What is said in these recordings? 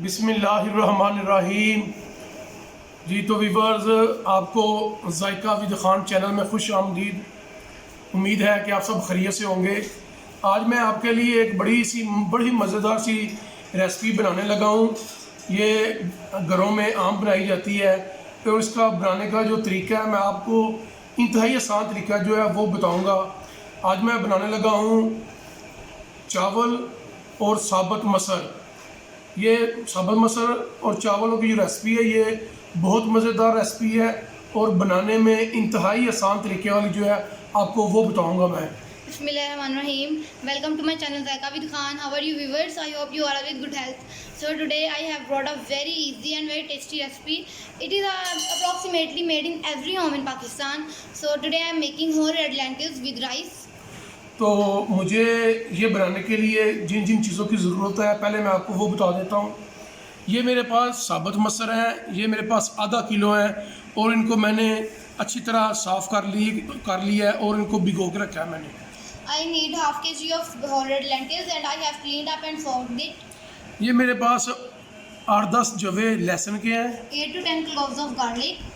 बिस्मिल्लाहिर्रहमानिर्रहीम। जी तो वीवर्स, आपको जायका विद खान चैनल में खुश आमदीद। उम्मीद है कि आप सब खैरियत से होंगे। आज मैं आपके लिए एक बड़ी मज़ेदार सी रेसिपी बनाने लगा हूँ। ये घरों में आम बनाई जाती है, तो इसका बनाने का जो तरीका है मैं आपको इंतहाई आसान तरीका जो है वो बताऊँगा। आज मैं बनाने लगा हूँ चावल और साबुत मसर। ये साबुत मसर और चावलों की जो रेसिपी है ये बहुत मज़ेदार रेसिपी है और बनाने में इंतहाई आसान तरीके वाली जो है आपको वो बताऊंगा मैं। Bismillahirrahmanirrahim. Welcome to my channel Zaika with Khan. How are you viewers? I hope you are with good health. So today I have brought a very easy and very tasty recipe. It is approximately made in every home in Pakistan. So today I am making whole red lentils with rice. तो मुझे ये बनाने के लिए जिन जिन चीज़ों की ज़रूरत है पहले मैं आपको वो बता देता हूँ। ये मेरे पास साबुत मसर है, ये मेरे पास आधा किलो है और इनको मैंने अच्छी तरह साफ़ कर लिया है और इनको भिगो के रखा है मैंने। I need half kg of whole red lentils and I have cleaned up and soaked it. ये मेरे पास 8-10 जवे लहसुन के हैं। 8 to 10 cloves of garlic.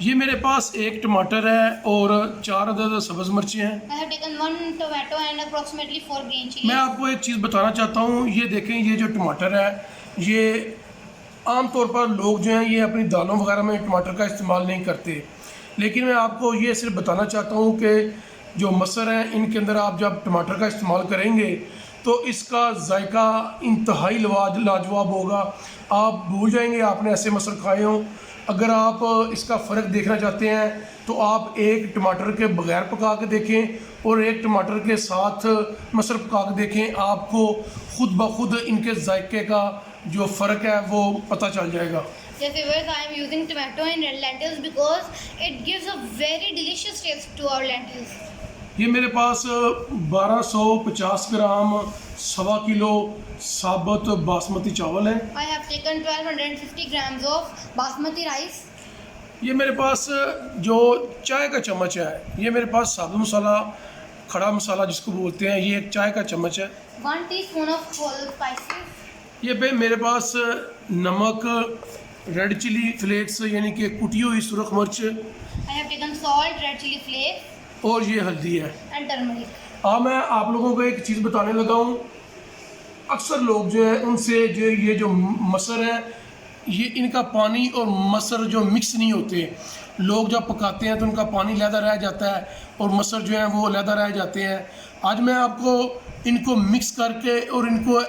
ये मेरे पास एक टमाटर है और 4 अदद सब्ज़ मिर्ची हैं। I have taken 1 tomato and approximately 4 green chilies. मैं आपको एक चीज़ बताना चाहता हूँ, ये देखें, ये जो टमाटर है ये आम तौर पर लोग जो हैं ये अपनी दालों वगैरह में टमाटर का इस्तेमाल नहीं करते, लेकिन मैं आपको ये सिर्फ बताना चाहता हूँ कि जो मसर हैं इनके अंदर आप जब टमाटर का इस्तेमाल करेंगे तो इसका जायका इंतहाई लाजवाब होगा। आप भूल जाएंगे आपने ऐसे मसर खाए हों। अगर आप इसका फ़र्क देखना चाहते हैं तो आप एक टमाटर के बगैर पका के देखें और एक टमाटर के साथ मसर पका के देखें, आपको खुद ब खुद इनके जायके का जो फ़र्क है वो पता चल जाएगा। Yes, viewers, I am using tomato in red lentils because it gives a very delicious taste to our lentils. ये मेरे पास 1250 ग्राम 1.25 किलो साबुत बासमती चावल है। I have taken 1250 grams of basmati rice. ये मेरे पास जो चाय का चम्मच है, ये मेरे पास साबुत मसाला, खड़ा मसाला जिसको बोलते हैं, ये एक चाय का चम्मच है। 1 teaspoon of whole spices. ये पे मेरे पास नमक, रेड चिली फ्लेक्स यानी कि कुटी हुई सुरख मिर्च I have taken salt, red chili flakes और ये हल्दी है। and turmeric. मैं आप लोगों को एक चीज़ बताने लगा हूँ। अक्सर लोग जो है उनसे जो ये जो मसर है ये इनका पानी और मसर जो मिक्स नहीं होते। लोग जब पकाते हैं तो उनका पानी लहदा रह जाता है और मसर जो है वो लहदा रह जाते हैं। आज मैं आपको इनको मिक्स करके और इनको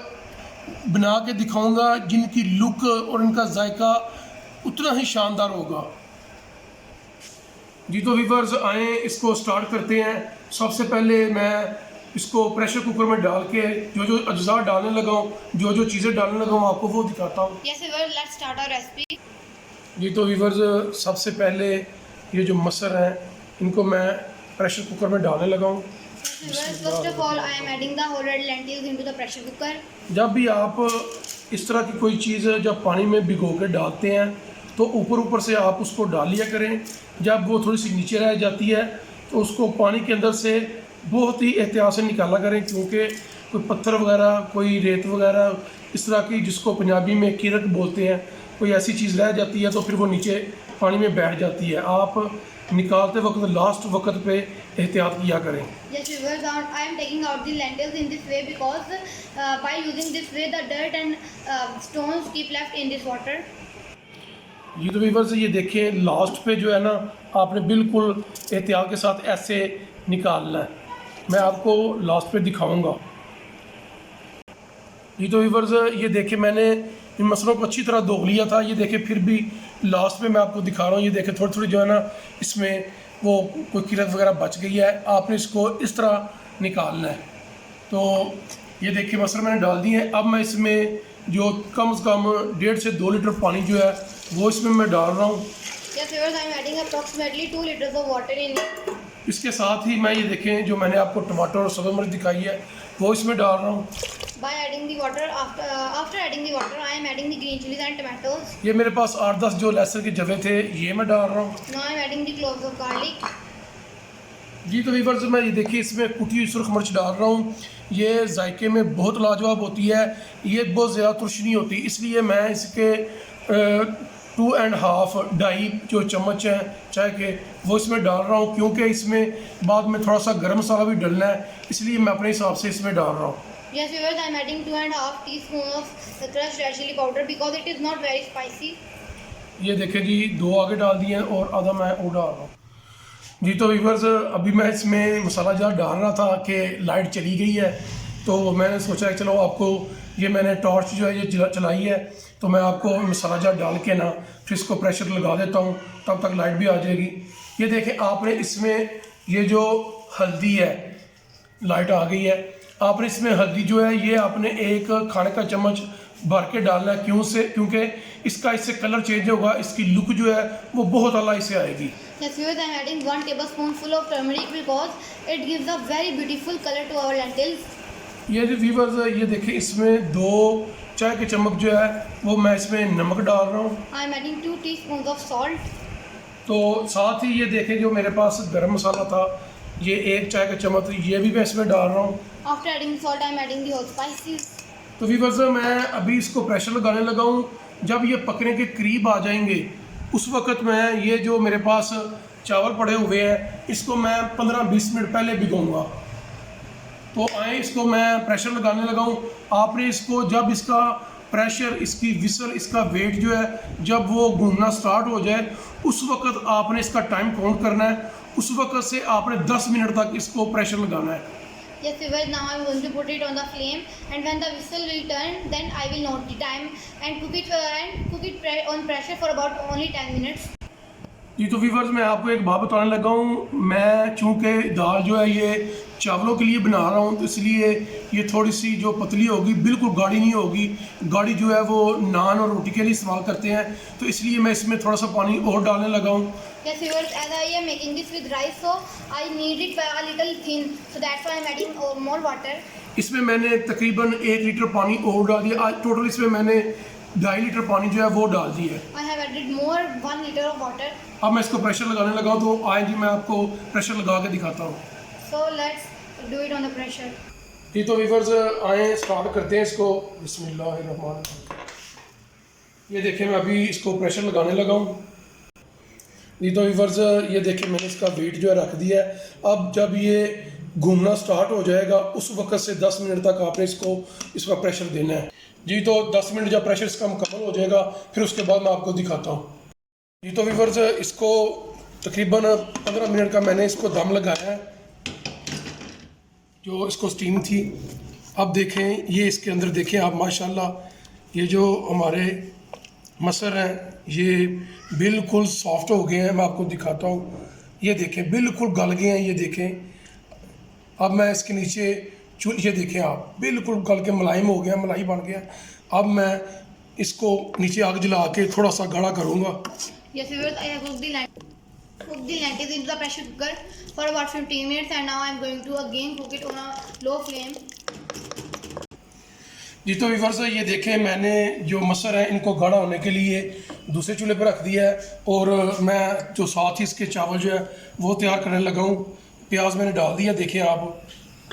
बना के दिखाऊंगा जिनकी लुक और इनका जायका उतना ही शानदार होगा। जी तो व्यूअर्स, आए इसको स्टार्ट करते हैं। सबसे पहले मैं इसको प्रेशर कुकर में डाल के जो अज्जा डालने लगा हूँ, जो चीज़ें डालने लगा हूँ आपको वो दिखाता हूँ। Yes, viewers, let's start our recipe. जी तो व्यूअर्स, सबसे पहले ये जो मसर हैं इनको मैं प्रेशर कुकर में डालने लगा हूँ। Viewers, first of all, I am adding the whole red lentils into the pressure cooker. जब भी आप इस तरह की कोई चीज़ जब पानी में भिगो के डालते हैं तो ऊपर से आप उसको डाल लिया करें। जब वो थोड़ी सी नीचे रह जाती है तो उसको पानी के अंदर से बहुत ही एहतियात से निकाला करें, क्योंकि कोई पत्थर वगैरह, कोई रेत वगैरह इस तरह की जिसको पंजाबी में कीरक बोलते हैं, कोई ऐसी चीज़ रह जाती है तो फिर वो नीचे पानी में बैठ जाती है। आप निकालते वक्त लास्ट वक्त पे एहतियात किया करें। Yes, viewers, I am taking out the lentils in this way because by using this way the dirt and stones keep left in this water. ये तो व्यूअर्स, ये देखें लास्ट पे जो है ना आपने बिल्कुल एहतियात के साथ ऐसे निकालना है। मैं आपको लास्ट पे दिखाऊंगा। ये तो व्यूअर्स, ये देखें मैंने इन मसलों को अच्छी तरह धो लिया था। ये देखें फिर भी लास्ट पे मैं आपको दिखा रहा हूँ। ये देखें थोड़ी थोड़ी जो है ना इसमें वो कोई कीरत वगैरह बच गई है, आपने इसको इस तरह निकालना है। तो ये देखिए मसर मैंने डाल दिए हैं। अब मैं इसमें जो कम से कम 1.5 से 2 लीटर पानी जो है वो इसमें मैं डाल रहा हूँ। Yes, viewers, I am adding approximately 2 liters of water in it. इसके साथ ही मैं ये देखें जो मैंने आपको टमाटर और सब्ज़ मिर्च दिखाई है वो इसमें डाल रहा हूँ। By adding the water, after adding the water, I am adding the green chilies and tomatoes. ये मेरे पास 8-10 जो लहसुन के जवे थे ये मैं डाल रहा हूँ। Now I am adding the cloves of garlic. जी तो वीवर्स, मैं ये देखिए इसमें कुटी हुई सुरख मिर्च डाल रहा हूँ। ये जायके में बहुत लाजवाब होती है, ये बहुत ज़्यादा तुर्श नहीं होती, इसलिए मैं इसके 2.5 ढाई जो चम्मच हैं चाय के वो इसमें डाल रहा हूँ, क्योंकि इसमें बाद में थोड़ा सा गर्म मसाला भी डालना है, इसलिए मैं अपने हिसाब से इसमें डाल रहा हूँ। Yes, viewers, I am adding 2.5 teaspoon of the crushed red chili powder because it is not very spicy. ये देखिए जी, 2 आगे डाल दिए हैं और आधा मैं और डाल रहा हूँ। जी तो व्यूवर्स, अभी मैं इसमें मसाला जार डाल रहा था कि लाइट चली गई है, तो मैंने सोचा कि चलो आपको ये मैंने टॉर्च जो है ये चलाई है, तो मैं आपको मसाला जार डाल के ना फिर इसको प्रेशर लगा देता हूँ, तब तक लाइट भी आ जाएगी। ये देखें, आपने इसमें ये जो हल्दी है, लाइट आ गई है, आपने इसमें हल्दी जो है ये आपने एक खाने का चम्मच भर के डालना है। क्योंकि इसका इससे कलर चेंज होगा, इसकी लुक जो है वो बहुत अला से आएगी। Yes, viewers, I am adding 1 tablespoonful of turmeric because it gives a very beautiful color to our lentils. ये जो व्यूवर्स, ये देखिए इसमें 2 चाय के चम्मच जो है वो मैं इसमें नमक डाल रहा हूँ। I am adding 2 teaspoons of salt. तो साथ ही ये देखें जो मेरे पास गरम मसाला था, ये 1 चाय का चम्मच, ये भी मैं इसमें डाल रहा हूँ। After adding salt, I am adding the whole spices. तो व्यूवर्स, मैं अभी इसको प्रेशर लगाने लगा हूँ। जब ये पकने के करीब आ जाएंगे उस वक़्त मैं ये जो मेरे पास चावल पड़े हुए हैं इसको मैं 15-20 मिनट पहले भिगोऊंगा। तो आए इसको मैं प्रेशर लगाने लगा हूँ। आपने इसको जब इसका प्रेशर, इसकी विसल, इसका वेट जो है जब वो घूमना स्टार्ट हो जाए उस वक़्त आपने इसका टाइम काउंट करना है। उस वक़्त से आपने 10 मिनट तक इसको प्रेशर लगाना है। Yes, viewers, now I am going to put it on the flame, and when the whistle will turn, then I will note the time and cook it on pressure for about only 10 minutes. जी तो viewers, मैं आपको एक बात बताने लगा हूँ। मैं चूँकि दाल जो है ये चावलों के लिए बना रहा हूँ, तो इसलिए ये थोड़ी सी जो पतली होगी, बिल्कुल गाढ़ी नहीं होगी। गाढ़ी जो है वो नान और रोटी के लिए इस्तेमाल करते हैं, तो इसलिए मैं इसमें थोड़ा सा पानी और डालने लगा हूँ। Yes, viewers, as I am making this with rice, so I need it a little thin, so that's why I am adding more water. इसमें मैंने तकरीबन 1 लीटर पानी और डाल दिया। आज टोटल इसमें मैंने 2.5 लीटर पानी जो है वो डाल दी है। I have added more 1 liter of water. अब मैं इसको प्रेशर लगाने लगा हूँ, तो आए जी मैं आपको प्रेशर लगा के दिखाता हूँ। So let's do it on the pressure. जी तो व्यूवर्स, आए स्टार्ट करते हैं इसको। बिस्मिल्लाहिर्रहमानिर्रहीम। ये देखें, मैं अभी इसको प्रेशर लगाने लगा हूँ। जी तो व्यूवर्स, ये देखें मैंने इसका वेट जो है रख दिया है। अब जब ये घूमना स्टार्ट हो जाएगा उस वक्त से 10 मिनट तक आपने इसका प्रेशर देना है। जी तो 10 मिनट जब प्रेशर इसका मुकम्मल हो जाएगा फिर उसके बाद मैं आपको दिखाता हूँ। जी तो व्यूवर्स, इसको तकरीबन 15 मिनट का मैंने इसको दम लगाया है, जो इसको स्टीम थी। अब देखें, ये इसके अंदर देखें आप, माशाल्लाह ये जो हमारे मसर हैं ये बिल्कुल सॉफ्ट हो गए हैं। मैं आपको दिखाता हूँ, ये देखें बिल्कुल गल गए हैं। ये देखें, अब मैं इसके नीचे ये देखें आप, बिल्कुल गल के मुलायम हो गया, मलाई बन गया। अब मैं इसको नीचे आग जला के थोड़ा सा गाढ़ा करूँगा। Yes, viewers, I have cooked the lentils into the pressure cooker for about 15 minutes, and now I am going to again cook it on a low flame. जी तो व्यूवर्स, ये देखें मैंने जो मसर है इनको गाढ़ा होने के लिए दूसरे चूल्हे पर रख दिया है, और मैं जो साथ ही इसके चावल जो है वो तैयार करने लगा हूँ। प्याज मैंने डाल दिया, देखें आप।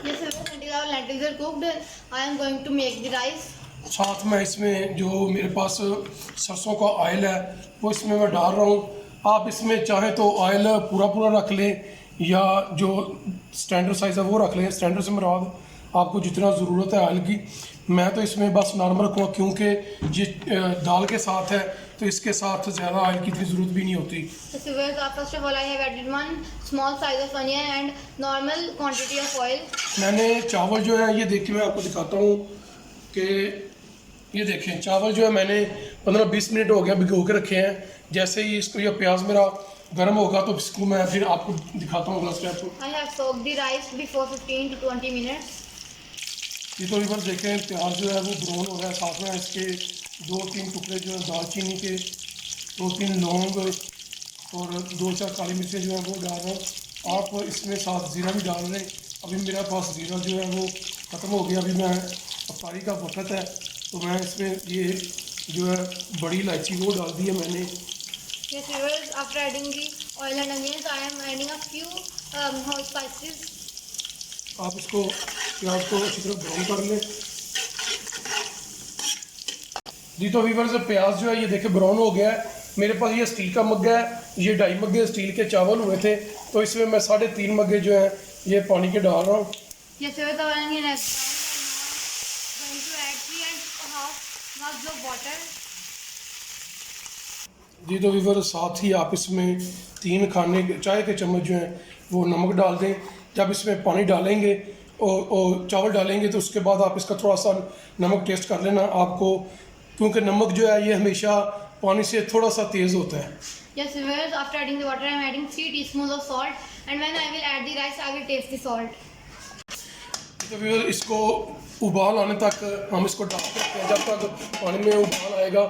Yes, viewers, until our lentils are cooked, I am going to make the rice. साथ में इसमें जो मेरे पास सरसों का ऑयल है वो इसमें मैं डाल रहा हूँ। आप इसमें चाहें तो ऑयल पूरा रख लें या जो स्टैंडर्ड साइज़ है वो रख लें। स्टैंडर्ड से मुराद आपको जितना ज़रूरत है ऑयल की। मैं तो इसमें बस नॉर्मल रखूँगा, क्योंकि ये दाल के साथ है तो इसके साथ ज़्यादा ऑयल की इतनी ज़रूरत भी नहीं होती। So viewers, first of all, I have added 1 small size of onion and normal quantity of oil. मैंने चावल जो है ये देखिए, मैं आपको दिखाता हूँ कि ये देखें चावल जो है मैंने 15-20 मिनट हो गया भिगो के रखे हैं। जैसे ही इसको ये प्याज मेरा गर्म होगा तो इसको मैं फिर आपको दिखाता हूँ अगला step. I have soaked the rice before 15 to 20 minutes. ये तो इधर देखें प्याज जो है वो ब्राउन हो रहा है। साथ में इसके 2-3 टुकड़े जो है दालचीनी के, 2-3 लौंग और 2-4 काली मिर्चें जो है वो डाल रहा हूँ। आप इसमें साथ ज़ीरा भी डाल लें। अभी मेरे पास ज़ीरा जो है वो ख़त्म हो गया। अभी मैं अफ्तारी का वक्त है तो मैं इसमें ये जो है बड़ी इलायची वो डाल दी है मैंने। Yes, viewers, after adding the oil and onions, I am adding a few whole spices. आप इसको प्याज को अच्छी तरह ब्राउन कर लें जी। तो वीवर्स प्याज जो है ये देखे ब्राउन हो गया है। मेरे पास ये स्टील का मग्गा है, ये 2.5 मग्गे स्टील के चावल हुए थे, तो इसमें मैं 3.5 मग्गे जो है ये पानी के डाल रहा हूँ। Yes, we are going to add 3.5 mugs of water. जी तो वीवर साथ ही आप इसमें 3 खाने चाय के चम्मच जो हैं वो नमक डाल दें। जब इसमें पानी डालेंगे और चावल डालेंगे तो उसके बाद आप इसका थोड़ा सा नमक टेस्ट कर लेना आपको, क्योंकि नमक जो है ये हमेशा पानी से थोड़ा सा तेज़ होता है। Yes, viewers, after adding the water, I am adding 3 teaspoons of salt, and when I will add the rice, I will taste the salt. तो व्यूअर इसको उबाल आने तक हम इसको ढक सकते हैं, जब तक पानी में उबाल आएगा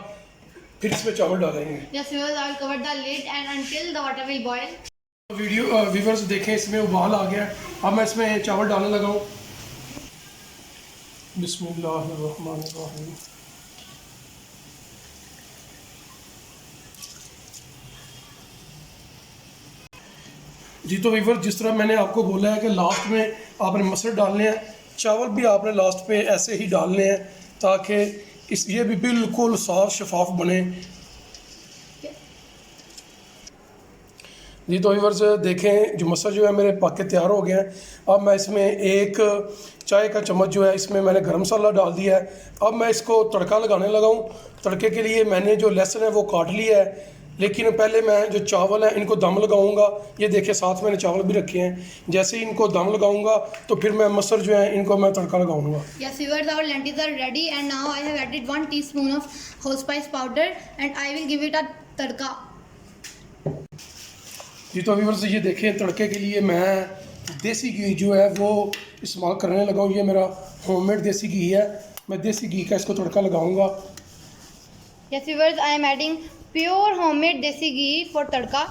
फिर इसमें चावल डालेंगे। Yes, viewers, I will cover the lid and until the water will boil. Video viewers देखें इसमें उबाल आ गया है। अब मैं इसमें चावल डालने लगा हूँ। बिस्मिल्लाहिर्रहमानिर्रहीम। जी तो वीवर जिस तरह मैंने आपको बोला है कि लास्ट में आपने मसर डालने हैं, चावल भी आपने लास्ट पे ऐसे ही डालने हैं ताकि इस ये भी बिल्कुल साफ शफाफ बने। जी तो वीवर्स देखें जो मसर जो है मेरे पक के तैयार हो गए हैं। अब मैं इसमें 1 चाय का चम्मच जो है इसमें मैंने गरम मसाला डाल दिया है। अब मैं इसको तड़का लगाने लगा हूँ। तड़के के लिए मैंने जो लहसुन है वो काट लिया है, लेकिन पहले मैं जो चावल है इनको दम लगाऊंगा। ये देखिए साथ मैंने चावल भी रखे हैं। जैसे ही इनको दम लगाऊंगा तो फिर मैं मसर जो है इनको मैं तड़का लगाऊंगा। Yes, viewers, our lentils are ready, and now I have added 1 teaspoon of allspice powder, and I will give it a tadka. जी तो व्यूअर्स ये देखें तड़के के लिए मैं देसी घी जो है वो इस्तेमाल करने लगा हूँ। ये मेरा होममेड देसी घी है। मैं देसी घी का इसको तड़का लगाऊंगा। Yes, viewers, I am adding pure homemade desi ghee for tadka.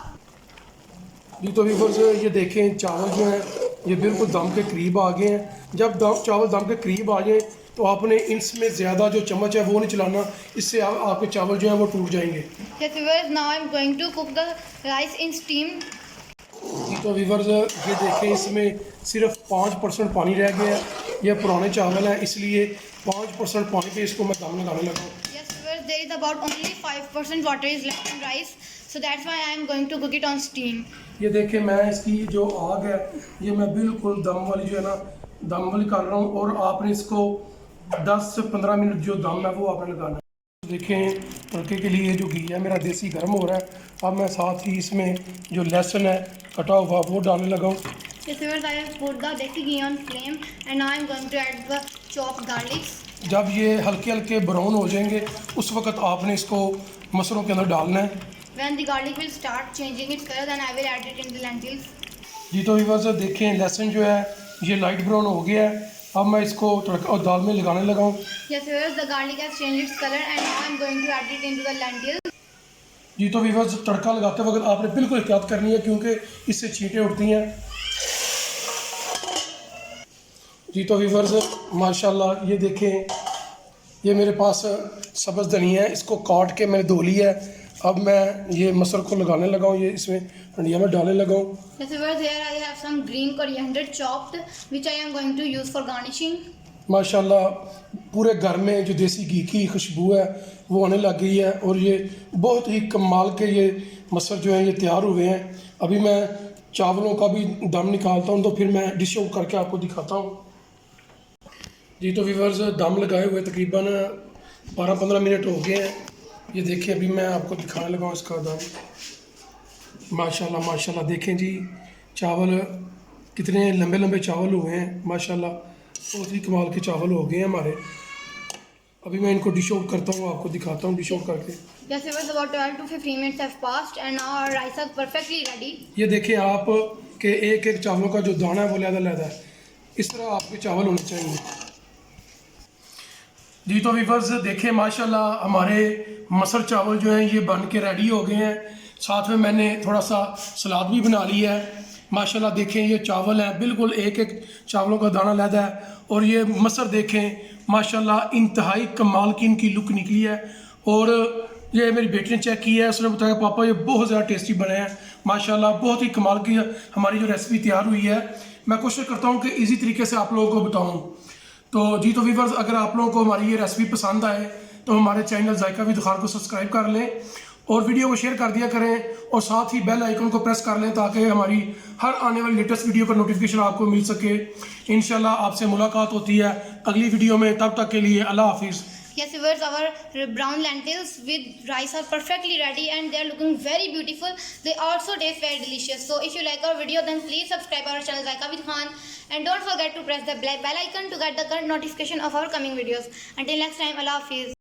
जी तो व्यूअर्स ये देखें चावल जो हैं ये बिल्कुल दम के करीब आ गए हैं। जब चावल दम के करीब आ जाए तो आपने इसमें ज़्यादा जो चम्मच है वो नहीं चलाना, इससे आपके चावल जो हैं वो टूट जाएंगे। Yes, viewers, now I am going to cook the rice in steam. जी तो व्यूअर्स ये देखें इसमें सिर्फ 5% पानी रह गया है। ये पुराने चावल हैं इसलिए 5% पानी पे इसको मैं दम लगाने लगा हूँ। Yes, viewers, there is about only 5% water is left in rice, so that's why I am going to cook it on steam. ये देखें मैं इसकी जो आग है ये मैं बिल्कुल दम वाली जो है ना दम वाली कर रहा हूँ, और आपने इसको 10 से 15 मिनट जो दम है वो आपने लगाना है। देखें तड़के के लिए जो घी है मेरा देसी गर्म हो रहा है। अब मैं साथ ही इसमें जो लहसुन है कटा हुआ वो डालने लगा हूँ। Yes, viewers, I have put the desi ghee on flame, and now I am going to add the chopped garlics. जब ये हल्के हल्के ब्राउन हो जाएंगे उस वक्त आपने इसको मसरों के अंदर डालना है। When the garlic will start changing its color, then I will add it in the lentils. जी तो व्यूअर्स देखें लहसुन जो है ये लाइट ब्राउन हो गया है। अब मैं इसको तड़का और दाल में लगाने लगा हूँ। Yes, viewers, the garlic has changed its color, and now I am going to add it into the lentils. जी तो व्यूअर्स तड़का लगाते वक्त आपने बिल्कुल एहतियात करनी है क्योंकि इससे छींटें उठती हैं। जी तो व्यूअर्स माशाल्लाह ये देखें ये मेरे पास सब्ज़ धनिया है, इसको काट के मैंने धो लिया है। अब मैं ये मसर को लगाने लगा हूँ, ये इसमें हंडिया में डालने लगा हूँ। Yes, viewers, here I have some green coriander chopped, which I am going to use for garnishing. माशाल्लाह पूरे घर में जो देसी घी की खुशबू है वो आने लग गई है, और ये बहुत ही कमाल के ये मसर जो हैं ये तैयार हुए हैं। अभी मैं चावलों का भी दम निकालता हूँ तो फिर मैं डिश आउट करके आपको दिखाता हूँ। जी तो व्यूअर्स दम लगाए हुए तकरीबन 12-15 मिनट हो गए हैं। ये देखिए अभी मैं आपको दिखाने लगा हूँ इसका दम। माशाल्लाह माशाल्लाह देखें जी चावल कितने लंबे लंबे चावल हुए हैं। माशाल्लाह बहुत ही कमाल के चावल हो गए हैं हमारे। अभी मैं इनको डिश आउट करता हूँ, आपको दिखाता हूँ डिश आउट करके। Yes, it was about 12 to 15 minutes have passed, and now our rice is perfectly ready. ये देखिए आप के एक एक चावलों का जो दाना है वो लहदा है। इस तरह आपके चावल होने चाहिए। जी तो व्यूअर्स देखिए माशाल्लाह हमारे मसर चावल जो हैं ये बन के रेडी हो गए हैं। साथ में मैंने थोड़ा सा सलाद भी बना लिया है। माशाल्लाह देखें ये चावल हैं बिल्कुल एक एक चावलों का दाना लहदा है, और ये मसर देखें माशाल्लाह इंतहाई कमाल की इनकी लुक निकली है। और ये मेरी बेटी ने चेक किया है, उसने बताया पापा ये बहुत ज़्यादा टेस्टी बने हैं। माशाल्लाह बहुत ही कमाल की हमारी जो रेसिपी तैयार हुई है। मैं कोशिश करता हूँ कि इजी तरीके से आप लोगों को बताऊँ। तो जी तो व्यूअर्स, अगर आप लोगों को हमारी ये रेसिपी पसंद आए तो हमारे चैनल जायका विद खान को सब्सक्राइब कर लें और वीडियो को शेयर कर दिया करें और साथ ही बेल आइकन को प्रेस कर लें ताकि हमारी हर आने वाली लेटेस्ट वीडियो का नोटिफिकेशन आपको मिल सके। इंशाल्लाह आपसे मुलाकात होती है अगली वीडियो में, तब तक के लिए अल्लाह हाफिज़। Yes, viewers, our brown lentils with rice are perfectly ready and they are looking very beautiful. They also taste very delicious. So if you like our video, then please subscribe our channel Zaika with Khan and don't forget to press the bell icon to get the current notification of our coming videos. Until next time, Allah Hafiz.